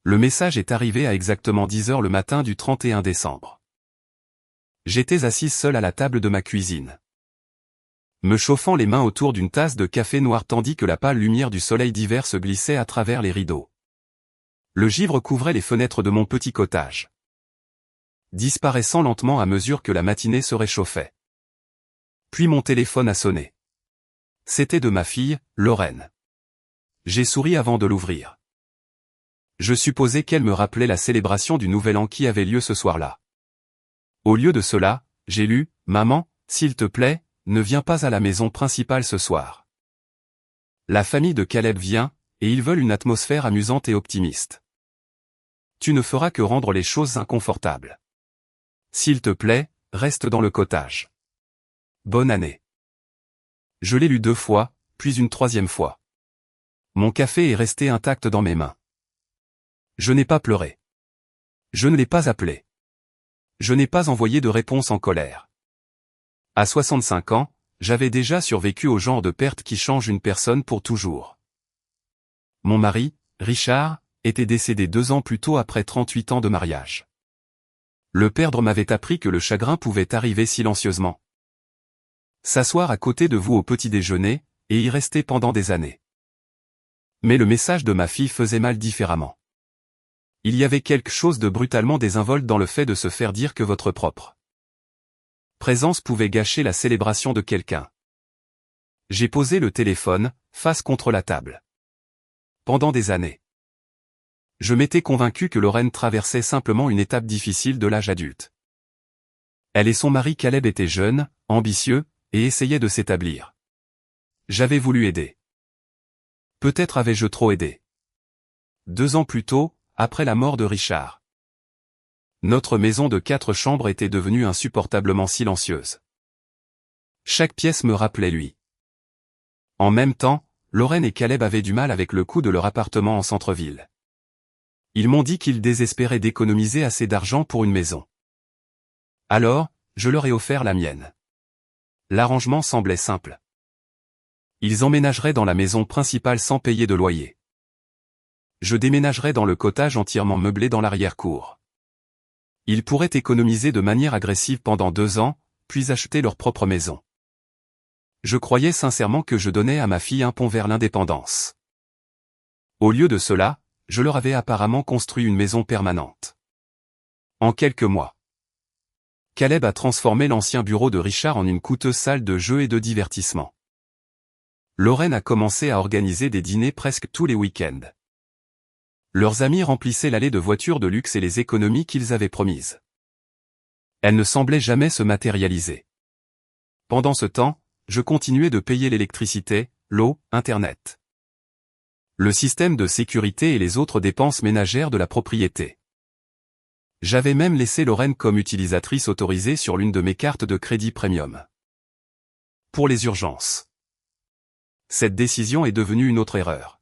Le message est arrivé à exactement 10 heures le matin du 31 décembre. J'étais assise seule à la table de ma cuisine, me chauffant les mains autour d'une tasse de café noir tandis que la pâle lumière du soleil d'hiver se glissait à travers les rideaux. Le givre couvrait les fenêtres de mon petit cottage, disparaissant lentement à mesure que la matinée se réchauffait. Puis mon téléphone a sonné. C'était de ma fille, Lorraine. J'ai souri avant de l'ouvrir. Je supposais qu'elle me rappelait la célébration du Nouvel An qui avait lieu ce soir-là. Au lieu de cela, j'ai lu « Maman, s'il te plaît, ne viens pas à la maison principale ce soir. La famille de Caleb vient, et ils veulent une atmosphère amusante et optimiste. Tu ne feras que rendre les choses inconfortables. S'il te plaît, reste dans le cottage. Bonne année. » Je l'ai lu 2 fois, puis une 3e fois. Mon café est resté intact dans mes mains. Je n'ai pas pleuré. Je ne l'ai pas appelé. Je n'ai pas envoyé de réponse en colère. À 65 ans, j'avais déjà survécu au genre de perte qui change une personne pour toujours. Mon mari, Richard, était décédé 2 ans plus tôt après 38 ans de mariage. Le perdre m'avait appris que le chagrin pouvait arriver silencieusement. S'asseoir à côté de vous au petit déjeuner, et y rester pendant des années. Mais le message de ma fille faisait mal différemment. Il y avait quelque chose de brutalement désinvolte dans le fait de se faire dire que votre propre présence pouvait gâcher la célébration de quelqu'un. J'ai posé le téléphone, face contre la table. Pendant des années, je m'étais convaincu que Lorraine traversait simplement une étape difficile de l'âge adulte. Elle et son mari Caleb étaient jeunes, ambitieux, et essayaient de s'établir. J'avais voulu aider. Peut-être avais-je trop aidé. 2 ans plus tôt, après la mort de Richard, notre maison de 4 chambres était devenue insupportablement silencieuse. Chaque pièce me rappelait lui. En même temps, Lorraine et Caleb avaient du mal avec le coût de leur appartement en centre-ville. Ils m'ont dit qu'ils désespéraient d'économiser assez d'argent pour une maison. Alors, je leur ai offert la mienne. L'arrangement semblait simple. Ils emménageraient dans la maison principale sans payer de loyer. Je déménagerais dans le cottage entièrement meublé dans l'arrière-cour. Ils pourraient économiser de manière agressive pendant 2 ans, puis acheter leur propre maison. Je croyais sincèrement que je donnais à ma fille un pont vers l'indépendance. Au lieu de cela, je leur avais apparemment construit une maison permanente. En quelques mois, Caleb a transformé l'ancien bureau de Richard en une coûteuse salle de jeux et de divertissement. Lorraine a commencé à organiser des dîners presque tous les week-ends. Leurs amis remplissaient l'allée de voitures de luxe et les économies qu'ils avaient promises. Elles ne semblaient jamais se matérialiser. Pendant ce temps, je continuais de payer l'électricité, l'eau, Internet, le système de sécurité et les autres dépenses ménagères de la propriété. J'avais même laissé Lorraine comme utilisatrice autorisée sur l'une de mes cartes de crédit premium. Pour les urgences. Cette décision est devenue une autre erreur.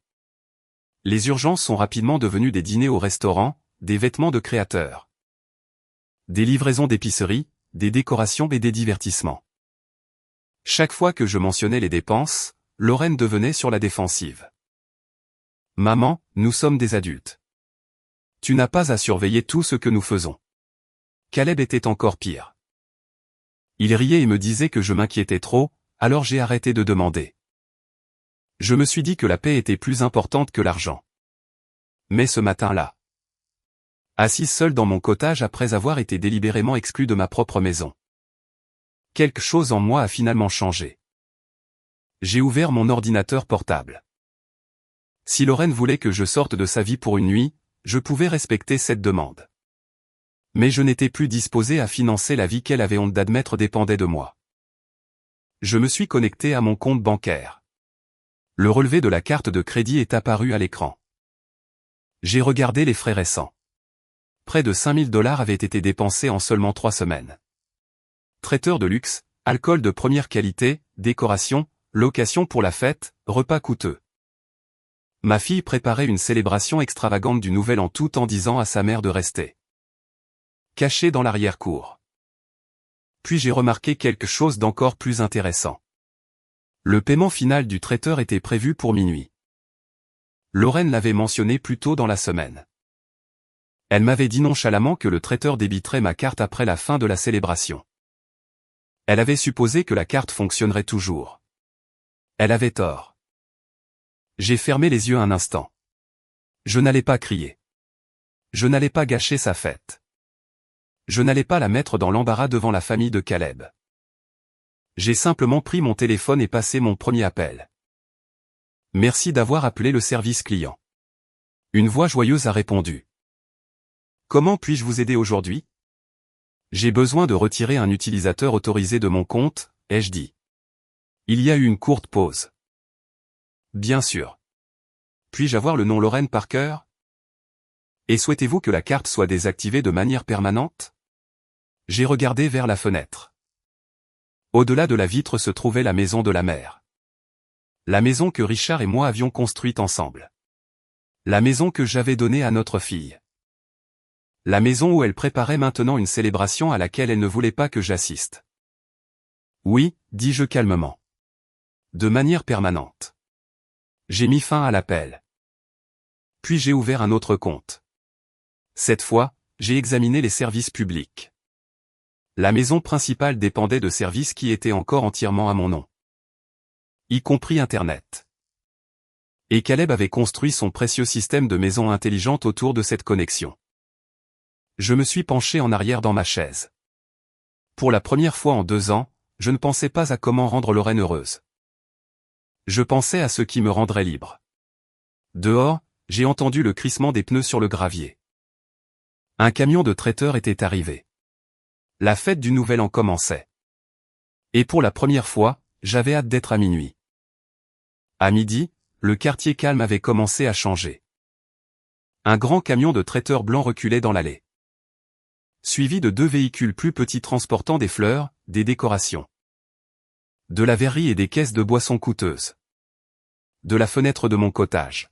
Les urgences sont rapidement devenues des dîners au restaurant, des vêtements de créateurs, des livraisons d'épicerie, des décorations et des divertissements. Chaque fois que je mentionnais les dépenses, Lorraine devenait sur la défensive. « Maman, nous sommes des adultes. Tu n'as pas à surveiller tout ce que nous faisons. » Caleb était encore pire. Il riait et me disait que je m'inquiétais trop, alors j'ai arrêté de demander. Je me suis dit que la paix était plus importante que l'argent. Mais ce matin-là, assise seule dans mon cottage après avoir été délibérément exclue de ma propre maison, quelque chose en moi a finalement changé. J'ai ouvert mon ordinateur portable. Si Lorraine voulait que je sorte de sa vie pour une nuit, je pouvais respecter cette demande. Mais je n'étais plus disposé à financer la vie qu'elle avait honte d'admettre dépendait de moi. Je me suis connecté à mon compte bancaire. Le relevé de la carte de crédit est apparu à l'écran. J'ai regardé les frais récents. Près de 5 000 $ avaient été dépensés en seulement 3 semaines. Traiteur de luxe, alcool de première qualité, décoration, location pour la fête, repas coûteux. Ma fille préparait une célébration extravagante du Nouvel An tout en disant à sa mère de rester cachée dans l'arrière-cour. Puis j'ai remarqué quelque chose d'encore plus intéressant. Le paiement final du traiteur était prévu pour minuit. Lorraine l'avait mentionné plus tôt dans la semaine. Elle m'avait dit nonchalamment que le traiteur débiterait ma carte après la fin de la célébration. Elle avait supposé que la carte fonctionnerait toujours. Elle avait tort. J'ai fermé les yeux un instant. Je n'allais pas crier. Je n'allais pas gâcher sa fête. Je n'allais pas la mettre dans l'embarras devant la famille de Caleb. J'ai simplement pris mon téléphone et passé mon premier appel. Merci d'avoir appelé le service client. Une voix joyeuse a répondu. Comment puis-je vous aider aujourd'hui? J'ai besoin de retirer un utilisateur autorisé de mon compte, ai-je dit. Il y a eu une courte pause. Bien sûr. Puis-je avoir le nom Lorraine Parker? Et souhaitez-vous que la carte soit désactivée de manière permanente? J'ai regardé vers la fenêtre. Au-delà de la vitre se trouvait la maison de la mère. La maison que Richard et moi avions construite ensemble. La maison que j'avais donnée à notre fille. La maison où elle préparait maintenant une célébration à laquelle elle ne voulait pas que j'assiste. Oui, dis-je calmement. De manière permanente. J'ai mis fin à l'appel. Puis j'ai ouvert un autre compte. Cette fois, j'ai examiné les services publics. La maison principale dépendait de services qui étaient encore entièrement à mon nom. Y compris Internet. Et Caleb avait construit son précieux système de maison intelligente autour de cette connexion. Je me suis penché en arrière dans ma chaise. Pour la première fois en 2 ans, je ne pensais pas à comment rendre Lorraine heureuse. Je pensais à ce qui me rendrait libre. Dehors, j'ai entendu le crissement des pneus sur le gravier. Un camion de traiteur était arrivé. La fête du Nouvel An commençait. Et pour la première fois, j'avais hâte d'être à minuit. À midi, le quartier calme avait commencé à changer. Un grand camion de traiteur blanc reculait dans l'allée. Suivi de 2 véhicules plus petits transportant des fleurs, des décorations. De la verrerie et des caisses de boissons coûteuses. De la fenêtre de mon cottage.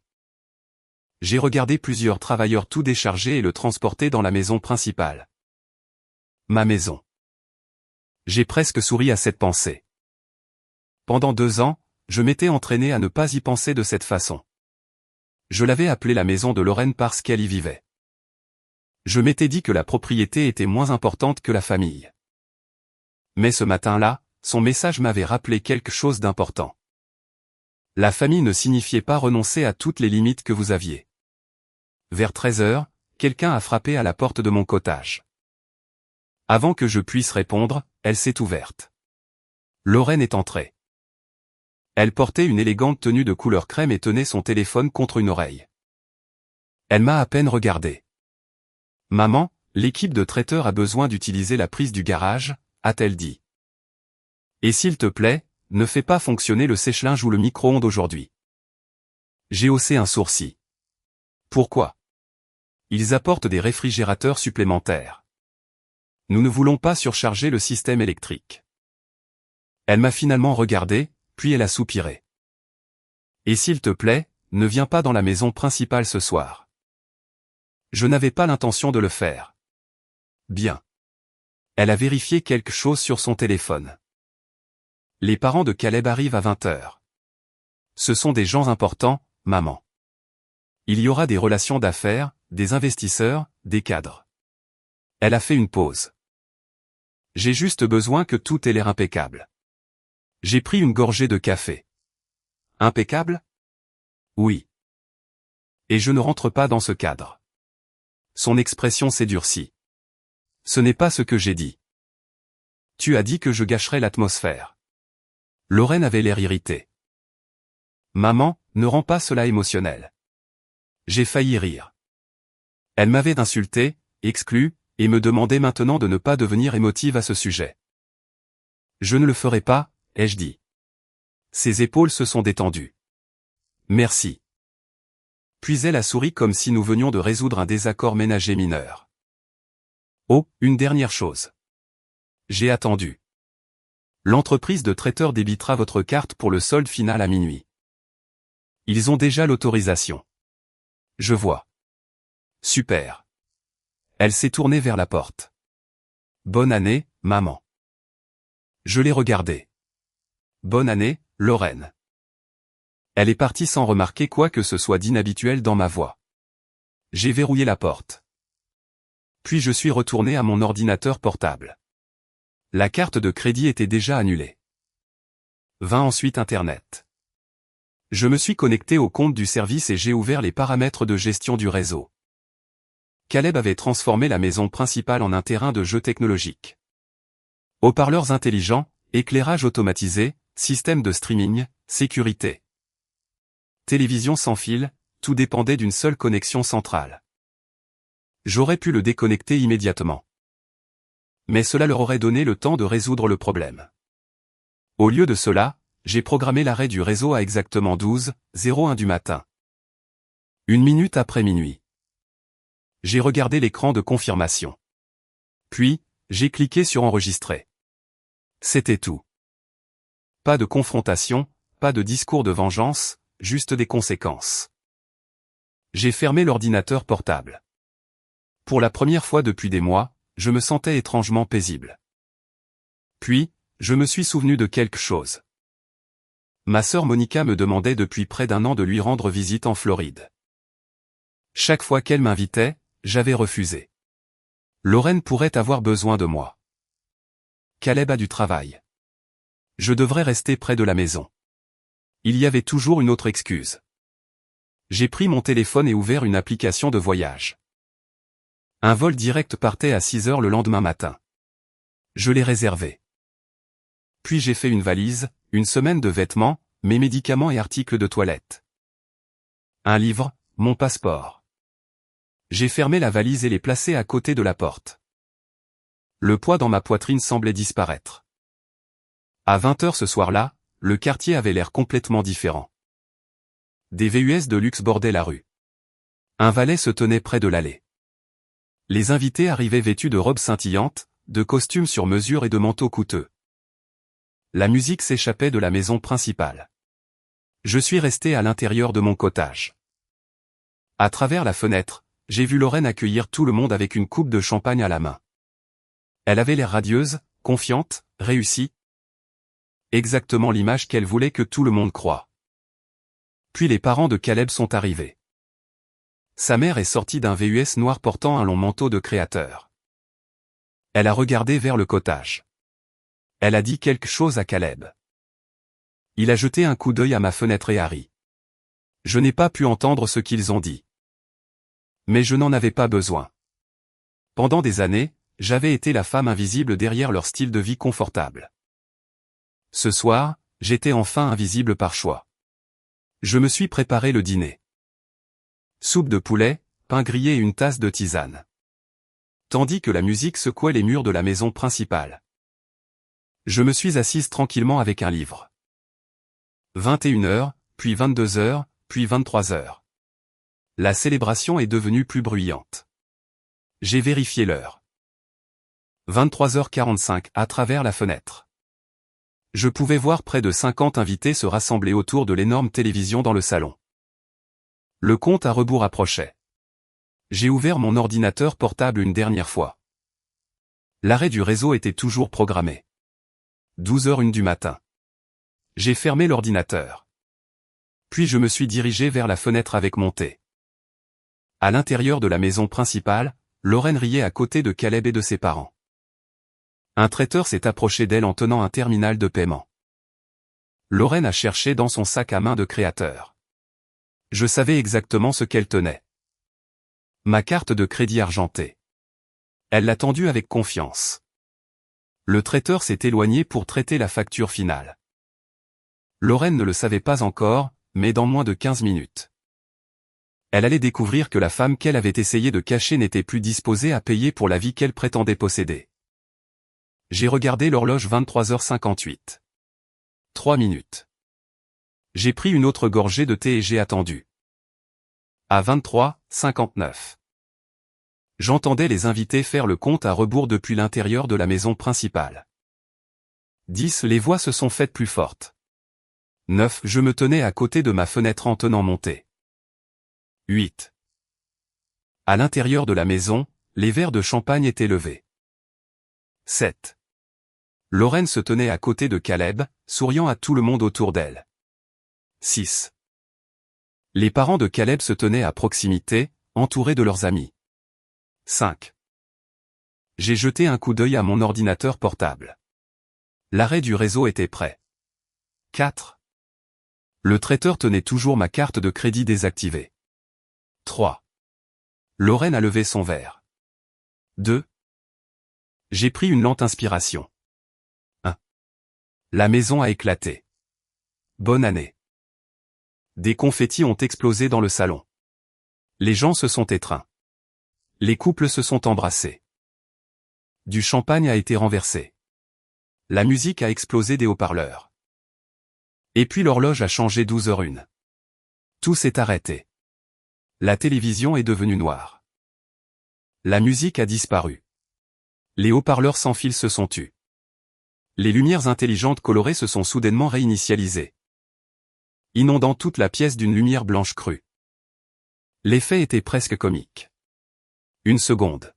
J'ai regardé plusieurs travailleurs tout décharger et le transporter dans la maison principale. Ma maison. J'ai presque souri à cette pensée. Pendant 2 ans, je m'étais entraîné à ne pas y penser de cette façon. Je l'avais appelée la maison de Lorraine parce qu'elle y vivait. Je m'étais dit que la propriété était moins importante que la famille. Mais ce matin-là, son message m'avait rappelé quelque chose d'important. La famille ne signifiait pas renoncer à toutes les limites que vous aviez. Vers 13 heures, quelqu'un a frappé à la porte de mon cottage. Avant que je puisse répondre, elle s'est ouverte. Lorraine est entrée. Elle portait une élégante tenue de couleur crème et tenait son téléphone contre une oreille. Elle m'a à peine regardé. Maman, l'équipe de traiteurs a besoin d'utiliser la prise du garage, a-t-elle dit. Et s'il te plaît, ne fais pas fonctionner le sèche-linge ou le micro-ondes aujourd'hui. J'ai haussé un sourcil. Pourquoi? Ils apportent des réfrigérateurs supplémentaires. Nous ne voulons pas surcharger le système électrique. Elle m'a finalement regardé, puis elle a soupiré. Et s'il te plaît, ne viens pas dans la maison principale ce soir. Je n'avais pas l'intention de le faire. Bien. Elle a vérifié quelque chose sur son téléphone. Les parents de Caleb arrivent à 20 heures. Ce sont des gens importants, maman. Il y aura des relations d'affaires, des investisseurs, des cadres. Elle a fait une pause. J'ai juste besoin que tout ait l'air impeccable. J'ai pris une gorgée de café. Impeccable? Oui. Et je ne rentre pas dans ce cadre. Son expression s'est durcie. Ce n'est pas ce que j'ai dit. Tu as dit que je gâcherais l'atmosphère. Lorraine avait l'air irritée. Maman, ne rends pas cela émotionnel. J'ai failli rire. Elle m'avait insulté, exclu, et me demandait maintenant de ne pas devenir émotive à ce sujet. Je ne le ferai pas, ai-je dit. Ses épaules se sont détendues. Merci. Puis elle a souri comme si nous venions de résoudre un désaccord ménager mineur. Oh, une dernière chose. J'ai attendu. L'entreprise de traiteur débitera votre carte pour le solde final à minuit. Ils ont déjà l'autorisation. Je vois. Super. Elle s'est tournée vers la porte. Bonne année, maman. Je l'ai regardée. Bonne année, Lorraine. Elle est partie sans remarquer quoi que ce soit d'inhabituel dans ma voix. J'ai verrouillé la porte. Puis je suis retourné à mon ordinateur portable. La carte de crédit était déjà annulée. Vint ensuite Internet. Je me suis connecté au compte du service et j'ai ouvert les paramètres de gestion du réseau. Caleb avait transformé la maison principale en un terrain de jeu technologique. Haut-parleurs intelligents, éclairage automatisé, système de streaming, sécurité. Télévision sans fil, tout dépendait d'une seule connexion centrale. J'aurais pu le déconnecter immédiatement. Mais cela leur aurait donné le temps de résoudre le problème. Au lieu de cela, j'ai programmé l'arrêt du réseau à exactement 12h01 du matin. 1 minute après minuit. J'ai regardé l'écran de confirmation. Puis, j'ai cliqué sur enregistrer. C'était tout. Pas de confrontation, pas de discours de vengeance, juste des conséquences. J'ai fermé l'ordinateur portable. Pour la première fois depuis des mois, je me sentais étrangement paisible. Puis, je me suis souvenu de quelque chose. Ma sœur Monica me demandait depuis près d'1 an de lui rendre visite en Floride. Chaque fois qu'elle m'invitait, j'avais refusé. Lorraine pourrait avoir besoin de moi. Caleb a du travail. Je devrais rester près de la maison. Il y avait toujours une autre excuse. J'ai pris mon téléphone et ouvert une application de voyage. Un vol direct partait à 6h le lendemain matin. Je l'ai réservé. Puis j'ai fait une valise, une semaine de vêtements, mes médicaments et articles de toilette. Un livre, mon passeport. J'ai fermé la valise et l'ai placée à côté de la porte. Le poids dans ma poitrine semblait disparaître. À 20h ce soir-là, le quartier avait l'air complètement différent. Des VUS de luxe bordaient la rue. Un valet se tenait près de l'allée. Les invités arrivaient vêtus de robes scintillantes, de costumes sur mesure et de manteaux coûteux. La musique s'échappait de la maison principale. Je suis resté à l'intérieur de mon cottage. À travers la fenêtre, j'ai vu Lorraine accueillir tout le monde avec une coupe de champagne à la main. Elle avait l'air radieuse, confiante, réussie. Exactement l'image qu'elle voulait que tout le monde croie. Puis les parents de Caleb sont arrivés. Sa mère est sortie d'un VUS noir portant un long manteau de créateur. Elle a regardé vers le cottage. Elle a dit quelque chose à Caleb. Il a jeté un coup d'œil à ma fenêtre et a ri. Je n'ai pas pu entendre ce qu'ils ont dit. Mais je n'en avais pas besoin. Pendant des années, j'avais été la femme invisible derrière leur style de vie confortable. Ce soir, j'étais enfin invisible par choix. Je me suis préparé le dîner. Soupe de poulet, pain grillé et une tasse de tisane. Tandis que la musique secouait les murs de la maison principale. Je me suis assise tranquillement avec un livre. 21h, puis 22h, puis 23h. La célébration est devenue plus bruyante. J'ai vérifié l'heure. 23h45 à travers la fenêtre. Je pouvais voir près de 50 invités se rassembler autour de l'énorme télévision dans le salon. Le compte à rebours approchait. J'ai ouvert mon ordinateur portable une dernière fois. L'arrêt du réseau était toujours programmé. 12h01 du matin. J'ai fermé l'ordinateur. Puis je me suis dirigé vers la fenêtre avec mon thé. À l'intérieur de la maison principale, Lorraine riait à côté de Caleb et de ses parents. Un traiteur s'est approché d'elle en tenant un terminal de paiement. Lorraine a cherché dans son sac à main de créateur. Je savais exactement ce qu'elle tenait. Ma carte de crédit argentée. Elle l'a tendue avec confiance. Le traiteur s'est éloigné pour traiter la facture finale. Lorraine ne le savait pas encore, mais dans moins de 15 minutes. Elle allait découvrir que la femme qu'elle avait essayé de cacher n'était plus disposée à payer pour la vie qu'elle prétendait posséder. J'ai regardé l'horloge 23h58. 3 minutes. J'ai pris une autre gorgée de thé et j'ai attendu. À 23h59. J'entendais les invités faire le compte à rebours depuis l'intérieur de la maison principale. 10. Les voix se sont faites plus fortes. 9. Je me tenais à côté de ma fenêtre en tenant mon thé. 8. À l'intérieur de la maison, les verres de champagne étaient levés. 7. Lorraine se tenait à côté de Caleb, souriant à tout le monde autour d'elle. 6. Les parents de Caleb se tenaient à proximité, entourés de leurs amis. 5. J'ai jeté un coup d'œil à mon ordinateur portable. L'arrêt du réseau était prêt. 4. Le traiteur tenait toujours ma carte de crédit désactivée. 3. Lorraine a levé son verre. 2. J'ai pris une lente inspiration. 1. La maison a éclaté. Bonne année. Des confettis ont explosé dans le salon. Les gens se sont étreints. Les couples se sont embrassés. Du champagne a été renversé. La musique a explosé des haut-parleurs. Et puis l'horloge a changé 12h01. Tout s'est arrêté. La télévision est devenue noire. La musique a disparu. Les haut-parleurs sans fil se sont tus. Les lumières intelligentes colorées se sont soudainement réinitialisées, inondant toute la pièce d'une lumière blanche crue. L'effet était presque comique. Une seconde.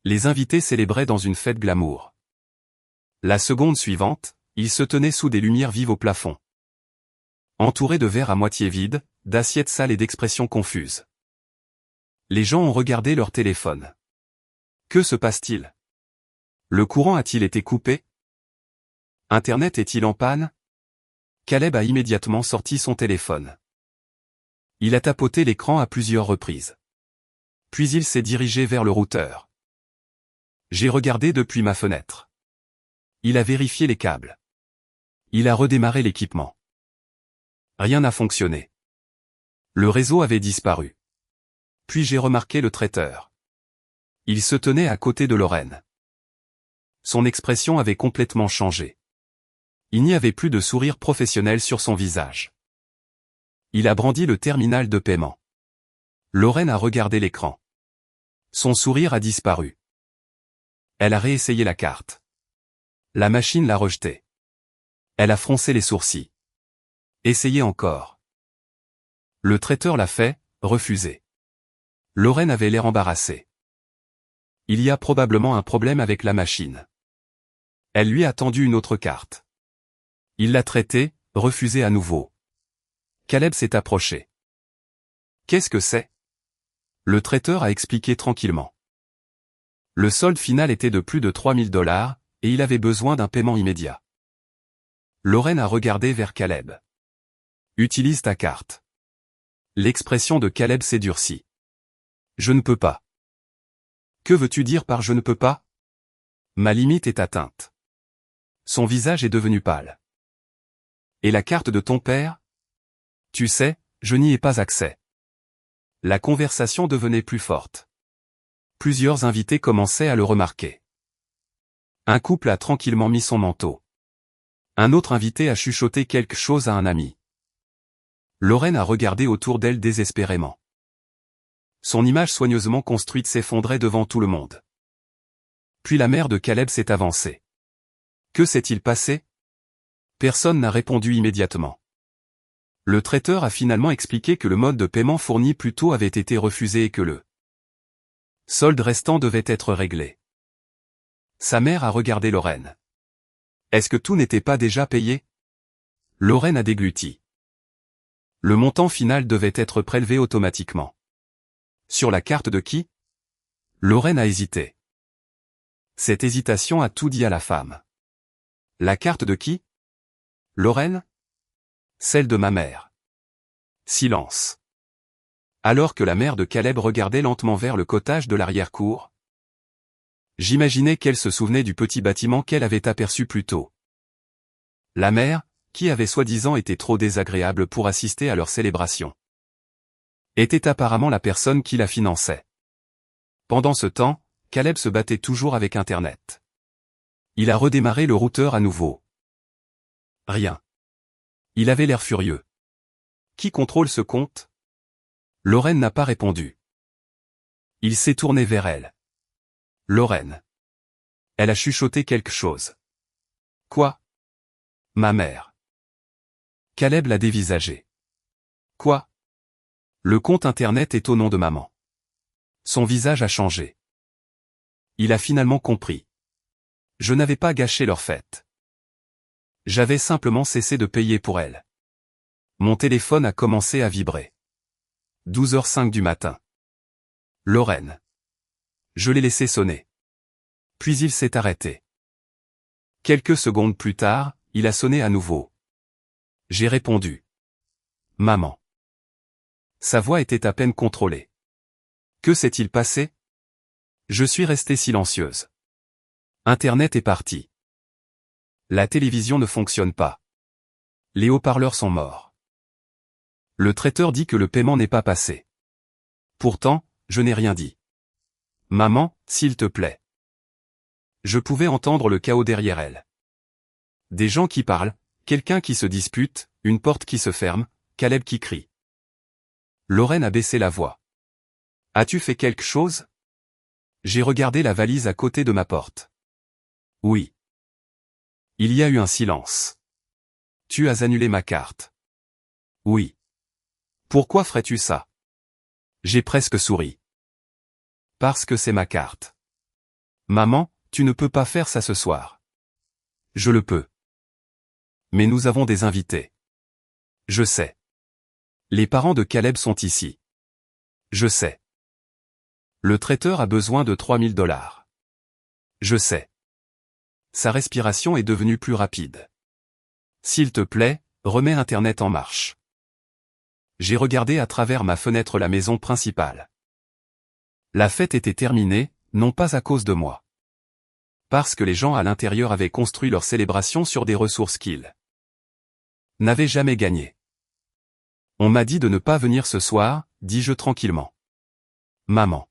Les invités célébraient dans une fête glamour. La seconde suivante, ils se tenaient sous des lumières vives au plafond. Entourés de verres à moitié vides, d'assiettes sales et d'expressions confuses. Les gens ont regardé leur téléphone. Que se passe-t-il? Le courant a-t-il été coupé? Internet est-il en panne? Caleb a immédiatement sorti son téléphone. Il a tapoté l'écran à plusieurs reprises. Puis il s'est dirigé vers le routeur. J'ai regardé depuis ma fenêtre. Il a vérifié les câbles. Il a redémarré l'équipement. Rien n'a fonctionné. Le réseau avait disparu. Puis j'ai remarqué le traiteur. Il se tenait à côté de Lorraine. Son expression avait complètement changé. Il n'y avait plus de sourire professionnel sur son visage. Il a brandi le terminal de paiement. Lorraine a regardé l'écran. Son sourire a disparu. Elle a réessayé la carte. La machine l'a rejetée. Elle a froncé les sourcils. Essayez encore. Le traiteur l'a fait, refusé. Lorraine avait l'air embarrassée. Il y a probablement un problème avec la machine. Elle lui a tendu une autre carte. Il l'a traitée, refusée à nouveau. Caleb s'est approché. Qu'est-ce que c'est? Le traiteur a expliqué tranquillement. Le solde final était de plus de $3000, et il avait besoin d'un paiement immédiat. Lorraine a regardé vers Caleb. Utilise ta carte. L'expression de Caleb s'est durcie. Je ne peux pas. Que veux-tu dire par je ne peux pas? Ma limite est atteinte. Son visage est devenu pâle. Et la carte de ton père? Tu sais, je n'y ai pas accès. La conversation devenait plus forte. Plusieurs invités commençaient à le remarquer. Un couple a tranquillement mis son manteau. Un autre invité a chuchoté quelque chose à un ami. Lorraine a regardé autour d'elle désespérément. Son image soigneusement construite s'effondrait devant tout le monde. Puis la mère de Caleb s'est avancée. Que s'est-il passé? Personne n'a répondu immédiatement. Le traiteur a finalement expliqué que le mode de paiement fourni plus tôt avait été refusé et que le solde restant devait être réglé. Sa mère a regardé Lorraine. Est-ce que tout n'était pas déjà payé? Lorraine a dégluti. Le montant final devait être prélevé automatiquement. Sur la carte de qui? Lorraine a hésité. Cette hésitation a tout dit à la femme. La carte de qui? Lorraine? Celle de ma mère. Silence. Alors que la mère de Caleb regardait lentement vers le cottage de l'arrière-cour, j'imaginais qu'elle se souvenait du petit bâtiment qu'elle avait aperçu plus tôt. La mère, qui avait soi-disant été trop désagréable pour assister à leur célébration, était apparemment la personne qui la finançait. Pendant ce temps, Caleb se battait toujours avec Internet. Il a redémarré le routeur à nouveau. Rien. Il avait l'air furieux. Qui contrôle ce compte? Lorraine n'a pas répondu. Il s'est tourné vers elle. Lorraine. Elle a chuchoté quelque chose. Quoi? Ma mère. Caleb l'a dévisagé. Quoi? Le compte Internet est au nom de maman. Son visage a changé. Il a finalement compris. Je n'avais pas gâché leur fête. J'avais simplement cessé de payer pour elle. Mon téléphone a commencé à vibrer. 12h05 du matin. Lorraine. Je l'ai laissé sonner. Puis il s'est arrêté. Quelques secondes plus tard, il a sonné à nouveau. J'ai répondu. Maman. Sa voix était à peine contrôlée. Que s'est-il passé? Je suis restée silencieuse. Internet est parti. La télévision ne fonctionne pas. Les haut-parleurs sont morts. Le traiteur dit que le paiement n'est pas passé. Pourtant, je n'ai rien dit. Maman, s'il te plaît. Je pouvais entendre le chaos derrière elle. Des gens qui parlent, quelqu'un qui se dispute, une porte qui se ferme, Caleb qui crie. Lorraine a baissé la voix. As-tu fait quelque chose? J'ai regardé la valise à côté de ma porte. Oui. Il y a eu un silence. Tu as annulé ma carte. Oui. Pourquoi ferais-tu ça? J'ai presque souri. Parce que c'est ma carte. Maman, tu ne peux pas faire ça ce soir. Je le peux. Mais nous avons des invités. Je sais. Les parents de Caleb sont ici. Je sais. Le traiteur a besoin de $3000. Je sais. Sa respiration est devenue plus rapide. S'il te plaît, remets Internet en marche. J'ai regardé à travers ma fenêtre la maison principale. La fête était terminée, non pas à cause de moi. Parce que les gens à l'intérieur avaient construit leur célébration sur des ressources qu'ils n'avaient jamais gagnées. On m'a dit de ne pas venir ce soir, dis-je tranquillement. Maman.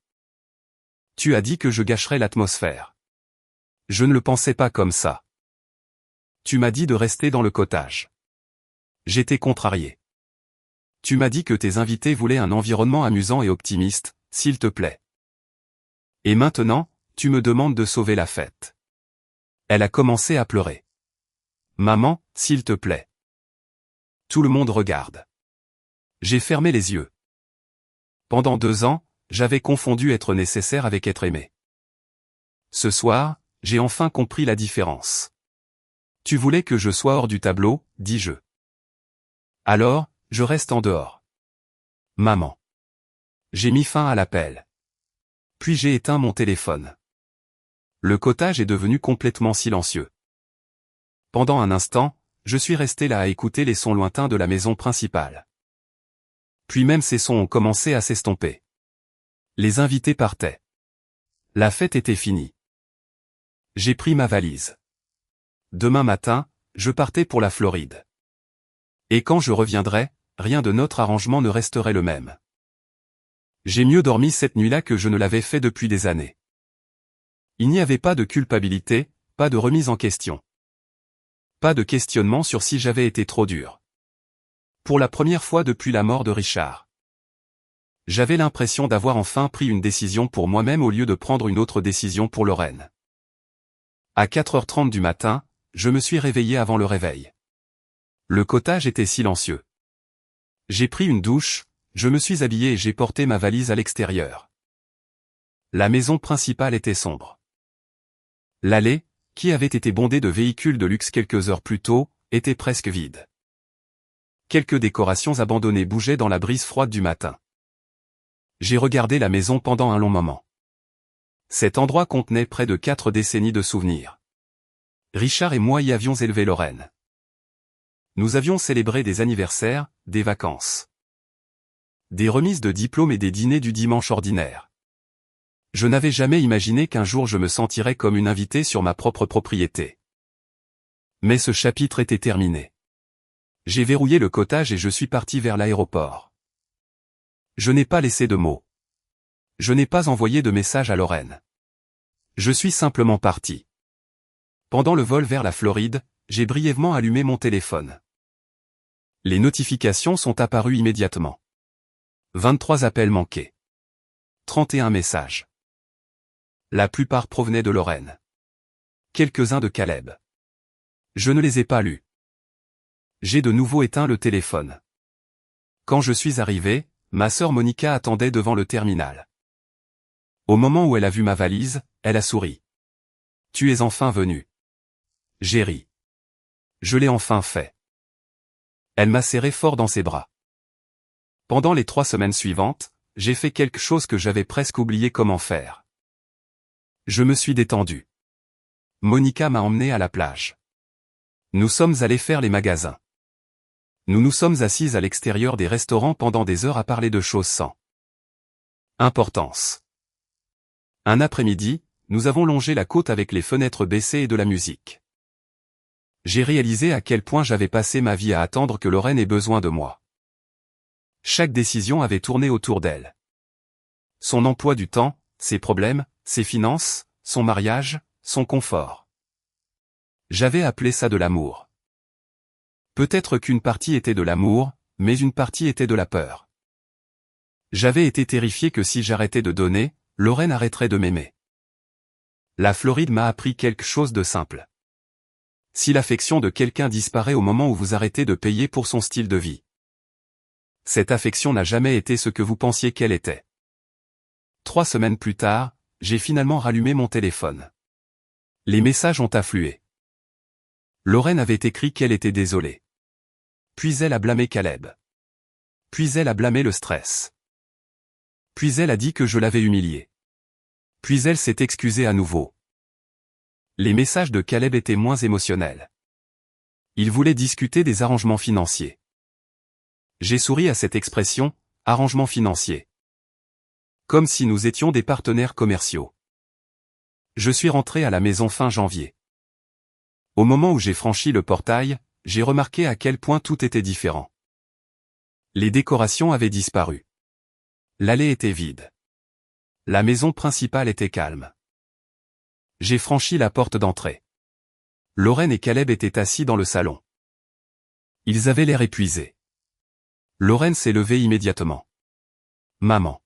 Tu as dit que je gâcherais l'atmosphère. Je ne le pensais pas comme ça. Tu m'as dit de rester dans le cottage. J'étais contrarié. Tu m'as dit que tes invités voulaient un environnement amusant et optimiste, s'il te plaît. Et maintenant, tu me demandes de sauver la fête. Elle a commencé à pleurer. Maman, s'il te plaît. Tout le monde regarde. J'ai fermé les yeux. Pendant 2 ans, j'avais confondu être nécessaire avec être aimé. Ce soir, j'ai enfin compris la différence. Tu voulais que je sois hors du tableau, dis-je. Alors, je reste en dehors. Maman. J'ai mis fin à l'appel. Puis j'ai éteint mon téléphone. Le cottage est devenu complètement silencieux. Pendant un instant, je suis resté là à écouter les sons lointains de la maison principale. Puis même ces sons ont commencé à s'estomper. Les invités partaient. La fête était finie. J'ai pris ma valise. Demain matin, je partais pour la Floride. Et quand je reviendrai, rien de notre arrangement ne resterait le même. J'ai mieux dormi cette nuit-là que je ne l'avais fait depuis des années. Il n'y avait pas de culpabilité, pas de remise en question. Pas de questionnement sur si j'avais été trop dur. Pour la première fois depuis la mort de Richard. J'avais l'impression d'avoir enfin pris une décision pour moi-même au lieu de prendre une autre décision pour Lorraine. À 4h30 du matin, je me suis réveillé avant le réveil. Le cottage était silencieux. J'ai pris une douche, je me suis habillé et j'ai porté ma valise à l'extérieur. La maison principale était sombre. L'allée, qui avait été bondée de véhicules de luxe quelques heures plus tôt, était presque vide. Quelques décorations abandonnées bougeaient dans la brise froide du matin. J'ai regardé la maison pendant un long moment. Cet endroit contenait près de 4 décennies de souvenirs. Richard et moi y avions élevé Lorraine. Nous avions célébré des anniversaires, des vacances. Des remises de diplômes et des dîners du dimanche ordinaire. Je n'avais jamais imaginé qu'un jour je me sentirais comme une invitée sur ma propre propriété. Mais ce chapitre était terminé. J'ai verrouillé le cottage et je suis parti vers l'aéroport. Je n'ai pas laissé de mots. Je n'ai pas envoyé de message à Lorraine. Je suis simplement parti. Pendant le vol vers la Floride, j'ai brièvement allumé mon téléphone. Les notifications sont apparues immédiatement. 23 appels manqués. 31 messages. La plupart provenaient de Lorraine. Quelques-uns de Caleb. Je ne les ai pas lus. J'ai de nouveau éteint le téléphone. Quand je suis arrivé, ma sœur Monica attendait devant le terminal. Au moment où elle a vu ma valise, elle a souri. « Tu es enfin venu. » J'ai ri. Je l'ai enfin fait. Elle m'a serré fort dans ses bras. Pendant les 3 semaines suivantes, j'ai fait quelque chose que j'avais presque oublié comment faire. Je me suis détendu. Monica m'a emmené à la plage. Nous sommes allés faire les magasins. Nous nous sommes assises à l'extérieur des restaurants pendant des heures à parler de choses sans importance. Un après-midi, nous avons longé la côte avec les fenêtres baissées et de la musique. J'ai réalisé à quel point j'avais passé ma vie à attendre que Lorraine ait besoin de moi. Chaque décision avait tourné autour d'elle. Son emploi du temps, ses problèmes, ses finances, son mariage, son confort. J'avais appelé ça de l'amour. Peut-être qu'une partie était de l'amour, mais une partie était de la peur. J'avais été terrifié que si j'arrêtais de donner, Lorraine arrêterait de m'aimer. La Floride m'a appris quelque chose de simple. Si l'affection de quelqu'un disparaît au moment où vous arrêtez de payer pour son style de vie, cette affection n'a jamais été ce que vous pensiez qu'elle était. 3 semaines plus tard, j'ai finalement rallumé mon téléphone. Les messages ont afflué. Lorraine avait écrit qu'elle était désolée. Puis elle a blâmé Caleb. Puis elle a blâmé le stress. Puis elle a dit que je l'avais humiliée. Puis elle s'est excusée à nouveau. Les messages de Caleb étaient moins émotionnels. Il voulait discuter des arrangements financiers. J'ai souri à cette expression, arrangement financier. Comme si nous étions des partenaires commerciaux. Je suis rentré à la maison fin janvier. Au moment où j'ai franchi le portail, j'ai remarqué à quel point tout était différent. Les décorations avaient disparu. L'allée était vide. La maison principale était calme. J'ai franchi la porte d'entrée. Lorraine et Caleb étaient assis dans le salon. Ils avaient l'air épuisés. Lorraine s'est levée immédiatement. Maman.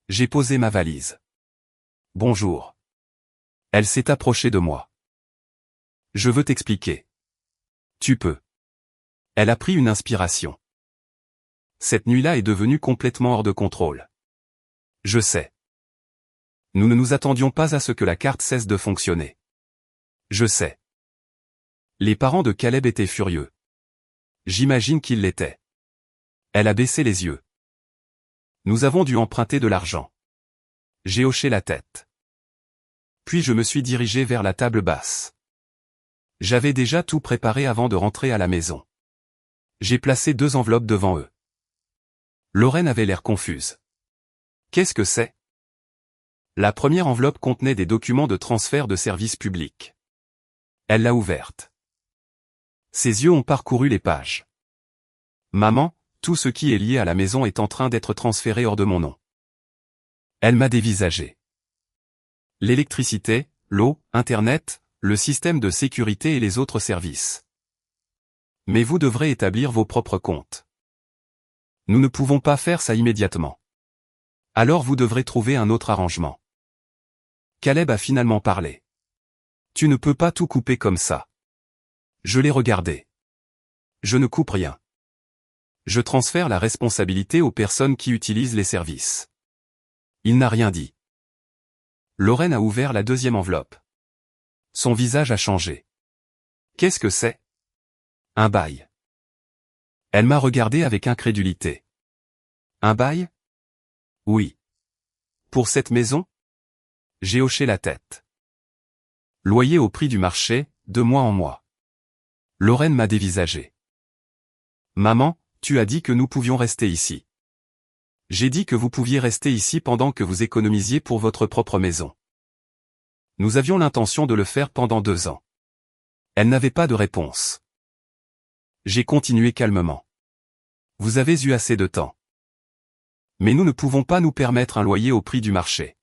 J'ai posé ma valise. Bonjour. Elle s'est approchée de moi. Je veux t'expliquer. Tu peux. Elle a pris une inspiration. Cette nuit-là est devenue complètement hors de contrôle. Je sais. Nous ne nous attendions pas à ce que la carte cesse de fonctionner. Je sais. Les parents de Caleb étaient furieux. J'imagine qu'ils l'étaient. Elle a baissé les yeux. Nous avons dû emprunter de l'argent. J'ai hoché la tête. Puis je me suis dirigé vers la table basse. J'avais déjà tout préparé avant de rentrer à la maison. J'ai placé 2 enveloppes devant eux. Lorraine avait l'air confuse. Qu'est-ce que c'est ? La première enveloppe contenait des documents de transfert de services publics. Elle l'a ouverte. Ses yeux ont parcouru les pages. Maman, tout ce qui est lié à la maison est en train d'être transféré hors de mon nom. Elle m'a dévisagé. L'électricité, l'eau, Internet, le système de sécurité et les autres services. Mais vous devrez établir vos propres comptes. Nous ne pouvons pas faire ça immédiatement. Alors vous devrez trouver un autre arrangement. Caleb a finalement parlé. Tu ne peux pas tout couper comme ça. Je l'ai regardé. Je ne coupe rien. Je transfère la responsabilité aux personnes qui utilisent les services. Il n'a rien dit. Lorraine a ouvert la 2e enveloppe. Son visage a changé. Qu'est-ce que c'est ? Un bail. Elle m'a regardé avec incrédulité. Un bail ? Oui. Pour cette maison ? J'ai hoché la tête. Loyer au prix du marché, de mois en mois. Lorraine m'a dévisagé. Maman, tu as dit que nous pouvions rester ici. J'ai dit que vous pouviez rester ici pendant que vous économisiez pour votre propre maison. Nous avions l'intention de le faire pendant 2 ans. Elle n'avait pas de réponse. J'ai continué calmement. Vous avez eu assez de temps. Mais nous ne pouvons pas nous permettre un loyer au prix du marché.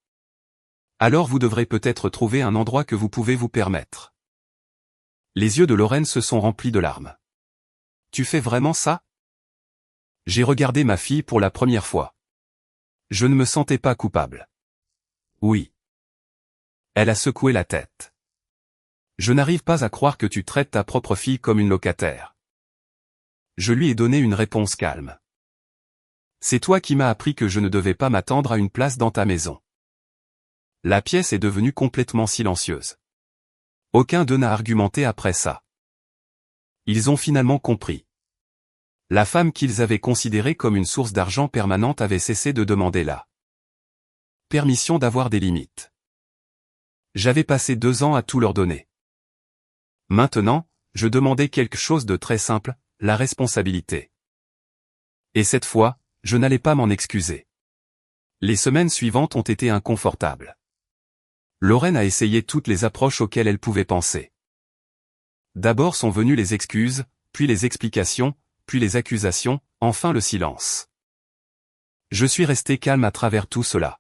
Alors vous devrez peut-être trouver un endroit que vous pouvez vous permettre. Les yeux de Lorraine se sont remplis de larmes. Tu fais vraiment ça ? J'ai regardé ma fille pour la première fois. Je ne me sentais pas coupable. Oui. Elle a secoué la tête. Je n'arrive pas à croire que tu traites ta propre fille comme une locataire. Je lui ai donné une réponse calme. C'est toi qui m'as appris que je ne devais pas m'attendre à une place dans ta maison. La pièce est devenue complètement silencieuse. Aucun d'eux n'a argumenté après ça. Ils ont finalement compris. La femme qu'ils avaient considérée comme une source d'argent permanente avait cessé de demander la permission d'avoir des limites. J'avais passé 2 ans à tout leur donner. Maintenant, je demandais quelque chose de très simple, la responsabilité. Et cette fois, je n'allais pas m'en excuser. Les semaines suivantes ont été inconfortables. Lorraine a essayé toutes les approches auxquelles elle pouvait penser. D'abord sont venues les excuses, puis les explications, puis les accusations, enfin le silence. Je suis resté calme à travers tout cela.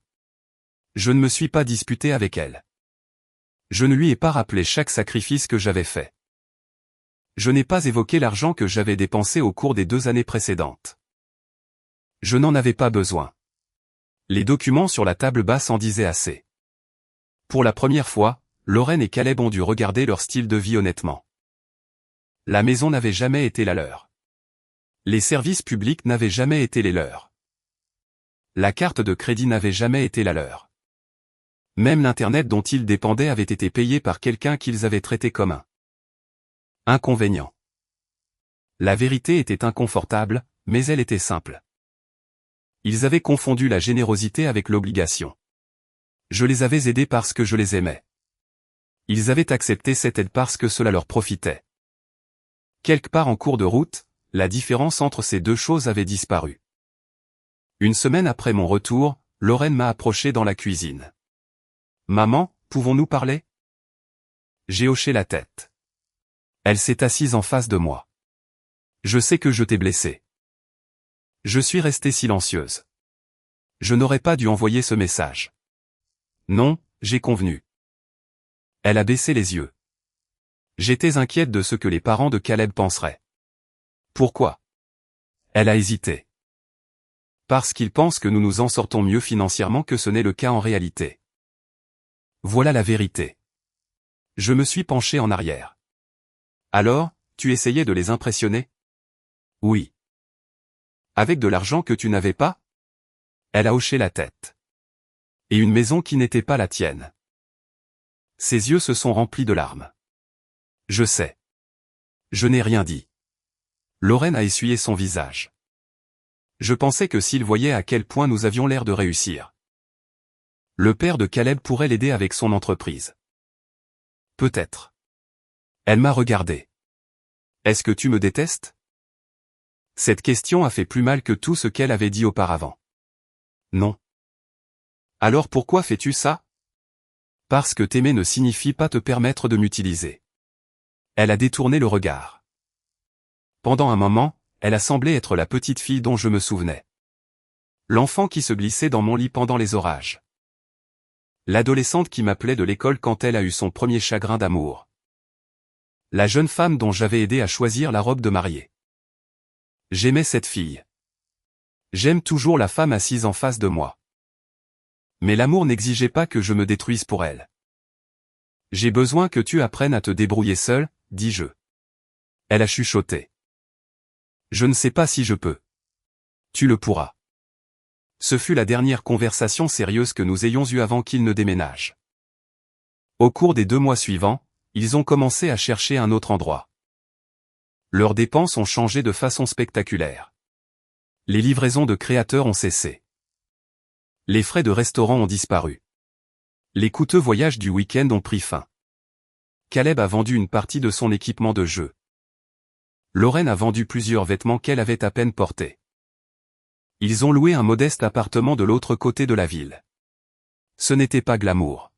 Je ne me suis pas disputé avec elle. Je ne lui ai pas rappelé chaque sacrifice que j'avais fait. Je n'ai pas évoqué l'argent que j'avais dépensé au cours des 2 années précédentes. Je n'en avais pas besoin. Les documents sur la table basse en disaient assez. Pour la première fois, Lorraine et Caleb ont dû regarder leur style de vie honnêtement. La maison n'avait jamais été la leur. Les services publics n'avaient jamais été les leurs. La carte de crédit n'avait jamais été la leur. Même l'Internet dont ils dépendaient avait été payé par quelqu'un qu'ils avaient traité comme un inconvénient. La vérité était inconfortable, mais elle était simple. Ils avaient confondu la générosité avec l'obligation. Je les avais aidés parce que je les aimais. Ils avaient accepté cette aide parce que cela leur profitait. Quelque part en cours de route, la différence entre ces deux choses avait disparu. Une semaine après mon retour, Lorraine m'a approché dans la cuisine. « Maman, pouvons-nous parler ?» J'ai hoché la tête. Elle s'est assise en face de moi. « Je sais que je t'ai blessé. » Je suis restée silencieuse. Je n'aurais pas dû envoyer ce message. Non, j'ai convenu. Elle a baissé les yeux. J'étais inquiète de ce que les parents de Caleb penseraient. Pourquoi? Elle a hésité. Parce qu'ils pensent que nous nous en sortons mieux financièrement que ce n'est le cas en réalité. Voilà la vérité. Je me suis penché en arrière. Alors, tu essayais de les impressionner? Oui. Avec de l'argent que tu n'avais pas? Elle a hoché la tête. Et une maison qui n'était pas la tienne. Ses yeux se sont remplis de larmes. Je sais. Je n'ai rien dit. Lorraine a essuyé son visage. Je pensais que s'il voyait à quel point nous avions l'air de réussir. Le père de Caleb pourrait l'aider avec son entreprise. Peut-être. Elle m'a regardé. Est-ce que tu me détestes? Cette question a fait plus mal que tout ce qu'elle avait dit auparavant. Non. Alors pourquoi fais-tu ça? Parce que t'aimer ne signifie pas te permettre de m'utiliser. Elle a détourné le regard. Pendant un moment, elle a semblé être la petite fille dont je me souvenais. L'enfant qui se glissait dans mon lit pendant les orages. L'adolescente qui m'appelait de l'école quand elle a eu son premier chagrin d'amour. La jeune femme dont j'avais aidé à choisir la robe de mariée. J'aimais cette fille. J'aime toujours la femme assise en face de moi. Mais l'amour n'exigeait pas que je me détruise pour elle. J'ai besoin que tu apprennes à te débrouiller seule, dis-je. Elle a chuchoté. Je ne sais pas si je peux. Tu le pourras. Ce fut la dernière conversation sérieuse que nous ayons eue avant qu'ils ne déménagent. Au cours des 2 mois suivants, ils ont commencé à chercher un autre endroit. Leurs dépenses ont changé de façon spectaculaire. Les livraisons de créateurs ont cessé. Les frais de restaurant ont disparu. Les coûteux voyages du week-end ont pris fin. Caleb a vendu une partie de son équipement de jeu. Lorraine a vendu plusieurs vêtements qu'elle avait à peine portés. Ils ont loué un modeste appartement de l'autre côté de la ville. Ce n'était pas glamour.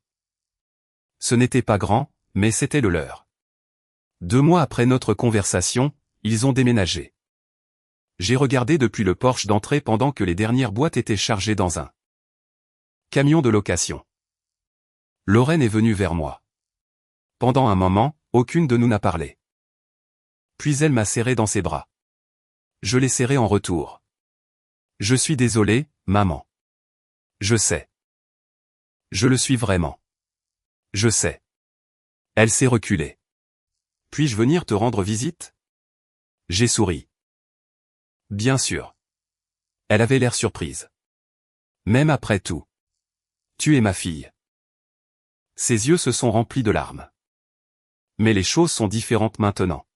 Ce n'était pas grand, mais c'était le leur. 2 mois après notre conversation, ils ont déménagé. J'ai regardé depuis le porche d'entrée pendant que les dernières boîtes étaient chargées dans un camion de location. Lorraine est venue vers moi. Pendant un moment, aucune de nous n'a parlé. Puis elle m'a serré dans ses bras. Je l'ai serré en retour. Je suis désolé, maman. Je sais. Je le suis vraiment. Je sais. Elle s'est reculée. Puis-je venir te rendre visite? J'ai souri. Bien sûr. Elle avait l'air surprise. Même après tout. Tu es ma fille. Ses yeux se sont remplis de larmes. Mais les choses sont différentes maintenant.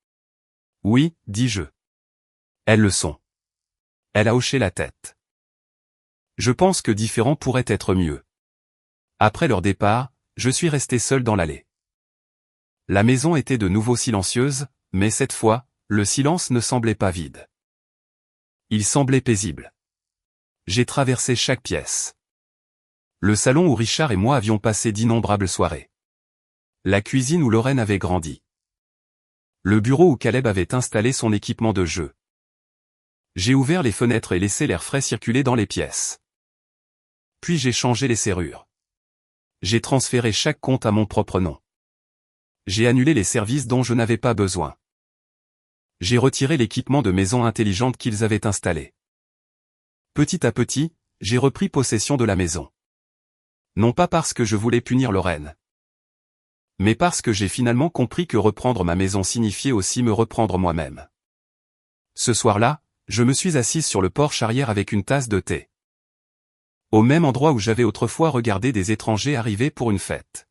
Oui, dis-je. Elles le sont. Elle a hoché la tête. Je pense que différent pourrait être mieux. Après leur départ, Je suis resté seul dans l'allée. La maison était de nouveau silencieuse, mais cette fois, le silence ne semblait pas vide. Il semblait paisible. J'ai traversé chaque pièce. Le salon où Richard et moi avions passé d'innombrables soirées. La cuisine où Lorraine avait grandi. Le bureau où Caleb avait installé son équipement de jeu. J'ai ouvert les fenêtres et laissé l'air frais circuler dans les pièces. Puis j'ai changé les serrures. J'ai transféré chaque compte à mon propre nom. J'ai annulé les services dont je n'avais pas besoin. J'ai retiré l'équipement de maison intelligente qu'ils avaient installé. Petit à petit, j'ai repris possession de la maison. Non pas parce que je voulais punir Lorraine, mais parce que j'ai finalement compris que reprendre ma maison signifiait aussi me reprendre moi-même. Ce soir-là, je me suis assise sur le porche arrière avec une tasse de thé. Au même endroit où j'avais autrefois regardé des étrangers arriver pour une fête.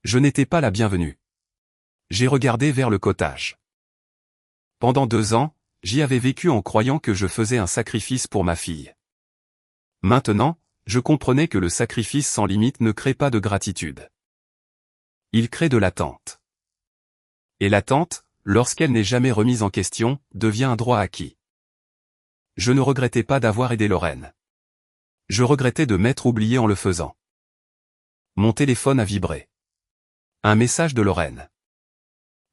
Je n'étais pas la bienvenue. J'ai regardé vers le cottage. Pendant 2 ans, j'y avais vécu en croyant que je faisais un sacrifice pour ma fille. Maintenant, je comprenais que le sacrifice sans limite ne crée pas de gratitude. Il crée de l'attente. Et l'attente, lorsqu'elle n'est jamais remise en question, devient un droit acquis. Je ne regrettais pas d'avoir aidé Lorraine. Je regrettais de m'être oublié en le faisant. Mon téléphone a vibré. Un message de Lorraine.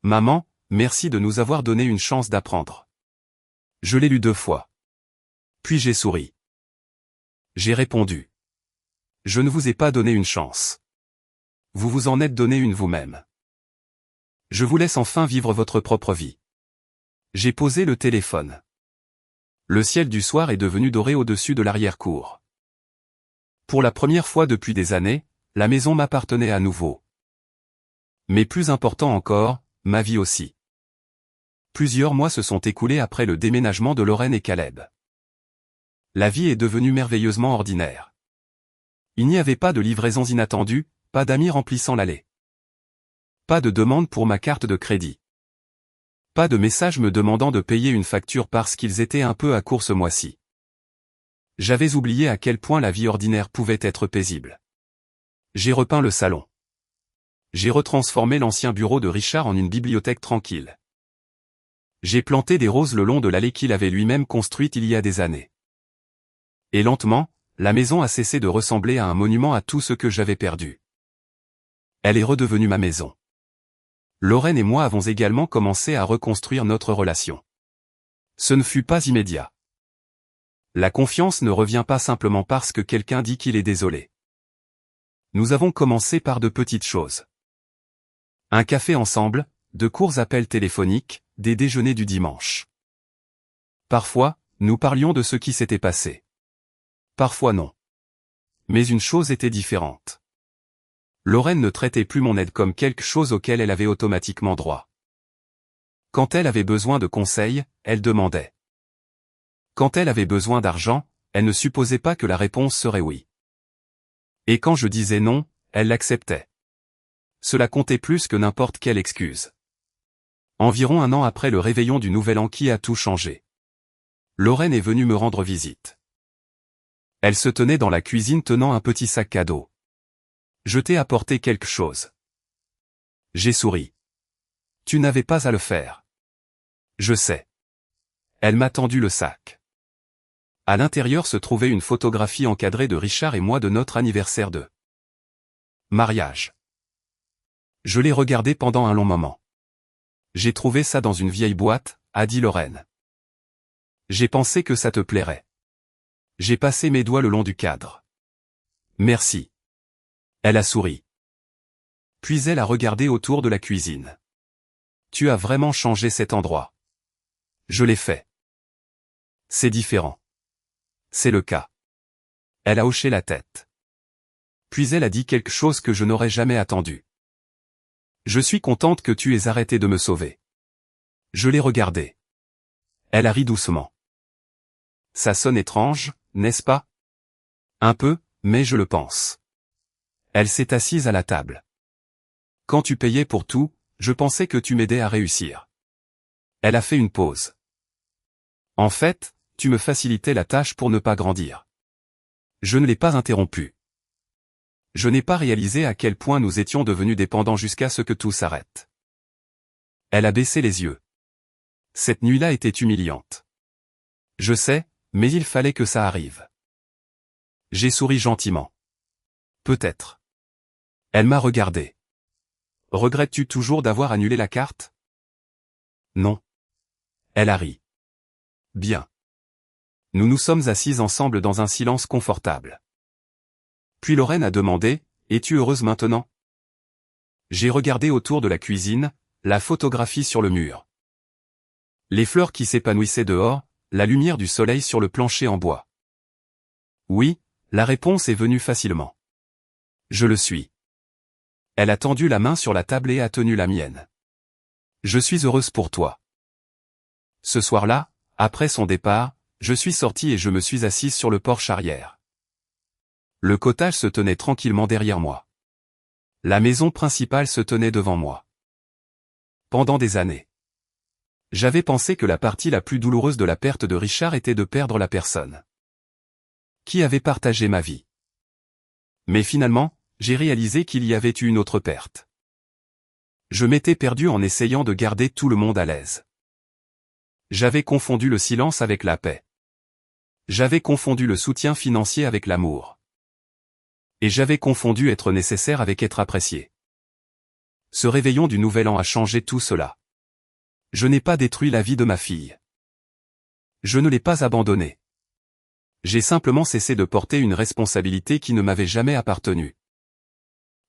Maman, merci de nous avoir donné une chance d'apprendre. Je l'ai lu 2 fois. Puis j'ai souri. J'ai répondu. Je ne vous ai pas donné une chance. Vous vous en êtes donné une vous-même. Je vous laisse enfin vivre votre propre vie. J'ai posé le téléphone. Le ciel du soir est devenu doré au-dessus de l'arrière-cour. Pour la première fois depuis des années, la maison m'appartenait à nouveau. Mais plus important encore, ma vie aussi. Plusieurs mois se sont écoulés après le déménagement de Lorraine et Caleb. La vie est devenue merveilleusement ordinaire. Il n'y avait pas de livraisons inattendues, pas d'amis remplissant l'allée. Pas de demande pour ma carte de crédit. Pas de message me demandant de payer une facture parce qu'ils étaient un peu à court ce mois-ci. J'avais oublié à quel point la vie ordinaire pouvait être paisible. J'ai repeint le salon. J'ai retransformé l'ancien bureau de Richard en une bibliothèque tranquille. J'ai planté des roses le long de l'allée qu'il avait lui-même construite il y a des années. Et lentement, la maison a cessé de ressembler à un monument à tout ce que j'avais perdu. Elle est redevenue ma maison. Lorraine et moi avons également commencé à reconstruire notre relation. Ce ne fut pas immédiat. La confiance ne revient pas simplement parce que quelqu'un dit qu'il est désolé. Nous avons commencé par de petites choses. Un café ensemble, de courts appels téléphoniques, des déjeuners du dimanche. Parfois, nous parlions de ce qui s'était passé. Parfois non. Mais une chose était différente. Lorraine ne traitait plus mon aide comme quelque chose auquel elle avait automatiquement droit. Quand elle avait besoin de conseils, elle demandait. Quand elle avait besoin d'argent, elle ne supposait pas que la réponse serait oui. Et quand je disais non, elle l'acceptait. Cela comptait plus que n'importe quelle excuse. Environ 1 an après le réveillon du Nouvel An qui a tout changé. Lorraine est venue me rendre visite. Elle se tenait dans la cuisine tenant un petit sac cadeau. Je t'ai apporté quelque chose. J'ai souri. Tu n'avais pas à le faire. Je sais. Elle m'a tendu le sac. À l'intérieur se trouvait une photographie encadrée de Richard et moi de notre anniversaire de mariage. Je l'ai regardée pendant un long moment. J'ai trouvé ça dans une vieille boîte, a dit Lorraine. J'ai pensé que ça te plairait. J'ai passé mes doigts le long du cadre. Merci. Elle a souri. Puis elle a regardé autour de la cuisine. Tu as vraiment changé cet endroit. Je l'ai fait. C'est différent. C'est le cas. Elle a hoché la tête. Puis elle a dit quelque chose que je n'aurais jamais attendu. Je suis contente que tu aies arrêté de me sauver. Je l'ai regardée. Elle a ri doucement. Ça sonne étrange, n'est-ce pas? Un peu, mais je le pense. Elle s'est assise à la table. Quand tu payais pour tout, je pensais que tu m'aidais à réussir. Elle a fait une pause. En fait, tu me facilitais la tâche pour ne pas grandir. Je ne l'ai pas interrompu. Je n'ai pas réalisé à quel point nous étions devenus dépendants jusqu'à ce que tout s'arrête. Elle a baissé les yeux. Cette nuit-là était humiliante. Je sais, mais il fallait que ça arrive. J'ai souri gentiment. Peut-être. Elle m'a regardé. Regrettes-tu toujours d'avoir annulé la carte? Non. Elle a ri. Bien. Nous nous sommes assis ensemble dans un silence confortable. Puis Lorraine a demandé, es-tu heureuse maintenant? J'ai regardé autour de la cuisine, la photographie sur le mur. Les fleurs qui s'épanouissaient dehors, la lumière du soleil sur le plancher en bois. Oui, la réponse est venue facilement. Je le suis. Elle a tendu la main sur la table et a tenu la mienne. Je suis heureuse pour toi. Ce soir-là, après son départ, je suis sorti et je me suis assise sur le porche arrière. Le cottage se tenait tranquillement derrière moi. La maison principale se tenait devant moi. Pendant des années, j'avais pensé que la partie la plus douloureuse de la perte de Richard était de perdre la personne qui avait partagé ma vie. Mais finalement, j'ai réalisé qu'il y avait eu une autre perte. Je m'étais perdu en essayant de garder tout le monde à l'aise. J'avais confondu le silence avec la paix. J'avais confondu le soutien financier avec l'amour. Et j'avais confondu être nécessaire avec être apprécié. Ce réveillon du Nouvel An a changé tout cela. Je n'ai pas détruit la vie de ma fille. Je ne l'ai pas abandonnée. J'ai simplement cessé de porter une responsabilité qui ne m'avait jamais appartenu.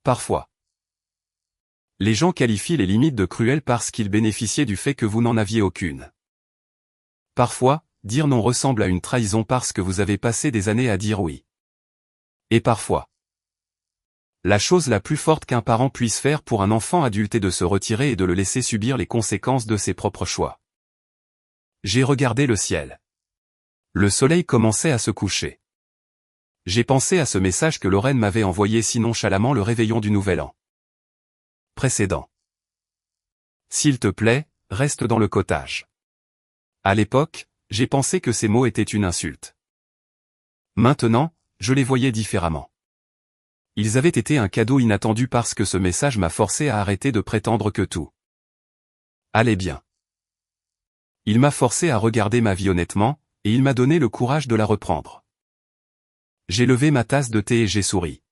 Parfois, les gens qualifient les limites de cruelles parce qu'ils bénéficiaient du fait que vous n'en aviez aucune. Parfois, dire non ressemble à une trahison parce que vous avez passé des années à dire oui. Et parfois, la chose la plus forte qu'un parent puisse faire pour un enfant adulte est de se retirer et de le laisser subir les conséquences de ses propres choix. J'ai regardé le ciel. Le soleil commençait à se coucher. J'ai pensé à ce message que Lorraine m'avait envoyé si nonchalamment le réveillon du Nouvel An précédent. S'il te plaît, reste dans le cottage. À l'époque, j'ai pensé que ces mots étaient une insulte. Maintenant, je les voyais différemment. Ils avaient été un cadeau inattendu parce que ce message m'a forcé à arrêter de prétendre que tout allait bien. Il m'a forcé à regarder ma vie honnêtement, et il m'a donné le courage de la reprendre. J'ai levé ma tasse de thé et j'ai souri.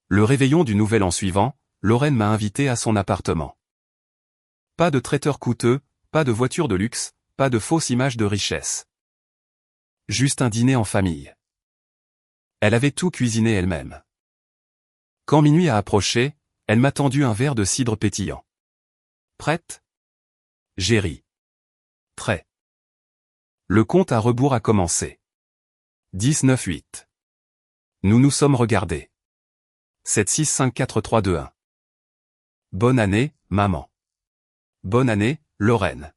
Le réveillon du Nouvel An suivant, Lorraine m'a invité à son appartement. Pas de traiteur coûteux, pas de voiture de luxe, pas de fausse image de richesse. Juste un dîner en famille. Elle avait tout cuisiné elle-même. Quand minuit a approché, elle m'a tendu un verre de cidre pétillant. Prête? J'ai ri. Très. Le compte à rebours a commencé. 19-8. Nous nous sommes regardés. 7-6-5-4-3-2-1. Bonne année, maman. Bonne année, Lorraine.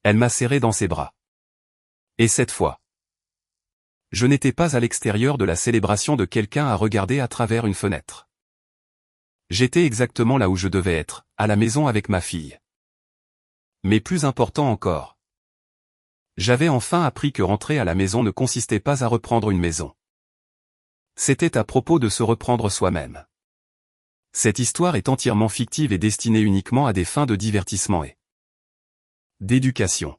Elle m'a serré dans ses bras. Et cette fois, je n'étais pas à l'extérieur de la célébration de quelqu'un à regarder à travers une fenêtre. J'étais exactement là où je devais être, à la maison avec ma fille. Mais plus important encore, j'avais enfin appris que rentrer à la maison ne consistait pas à reprendre une maison. C'était à propos de se reprendre soi-même. Cette histoire est entièrement fictive et destinée uniquement à des fins de divertissement et d'éducation.